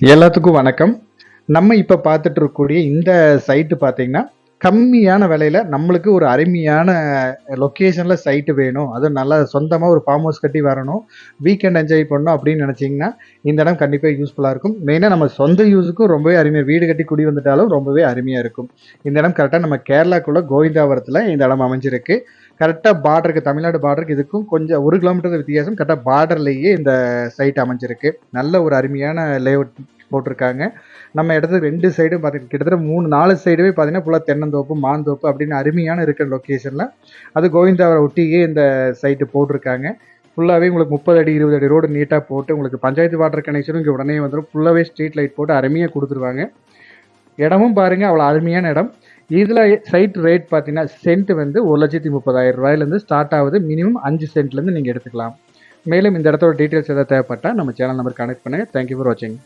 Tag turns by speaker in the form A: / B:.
A: எல்லாத்துக்கும் வணக்கம். நம்ம இப்ப பார்த்துட்டு இருக்கக்கூடிய இந்த சைட் பார்த்தீங்கன்னா, கம்மியான விலையில நம்மளுக்கு ஒரு அருமையான லொக்கேஷன்ல சைட் வேணும். அதுவும் நல்லா சொந்தமா ஒரு ஃபார்ம் ஹவுஸ் கட்டி வரணும். வீக்கெண்ட் என்ஜாய் பண்ணணும் அப்படின்னு நினைச்சீங்கன்னா, இந்த இடம் கண்டிப்பா யூஸ்ஃபுல்லா இருக்கும். மெயினா நம்ம சொந்த யூஸுக்கும் ரொம்பவே அருமையா வீடு கட்டி குடி வந்துட்டாலும் ரொம்பவே அருமையா இருக்கும். இந்த இடம் கரெக்ட்டா நம்ம கேரளாக்குள்ள கோவிந்தாவரத்துல இந்த இடம் அமைஞ்சிருக்கு. கரெக்ட்டா பார்டருக்கு தமிழ்நாடு பார்டருக்கு இதுக்கும் கொஞ்சம் 1 கிலோமீட்டர் வித்தியாசம். கரெக்ட்டா பார்டர்லயே இந்த சைட் அமைஞ்சிருக்கு. நல்ல ஒரு அருமையான லேஅவுட் போட்டிருக்காங்க. நம்ம இடத்துக்கு 2 சைடும் பார்த்தீங்கன்னா கிட்டத்தட்ட 3, 4 சைடுமே பார்த்தீங்கன்னா ஃபுல்லா தென்னந்தோப்பு, மாந்தோப்பு அப்படின்னு அருமையான இருக்கிற லொக்கேஷன்ல அது கோவிந்தாவரம் ஒட்டியே இந்த சைட்டு போட்டிருக்காங்க. ஃபுல்லாவே உங்களுக்கு 30 அடி, 20 அடி ரோடு நீட்டா போட்டு உங்களுக்கு பஞ்சாயத்து வாட்டர் கனெக்ஷனும் இங்க உடனே வந்துரும். ஃபுல்லாவே ஸ்ட்ரீட் லைட் போட்டு அருமையா குடுத்துருவாங்க. இடமும் பாருங்க அவ்வளோ அருமையான இடம். இதுல சைட் ரேட் பார்த்தீங்கன்னா, சென்ட் வந்து ரூ. 1,30,000 ஸ்டார்ட் ஆகுது. மினிமம் 5 சென்ட்லேருந்து நீங்க எடுத்துக்கலாம். மேலும் இந்த இடத்தோட டீட்டெயில்ஸ் ஏதாவது தேவைப்பட்டா நம்ம சேனல் நம்பர் கனெக்ட் பண்ணுங்க. தேங்க் யூ ஃபார் வாட்சிங்.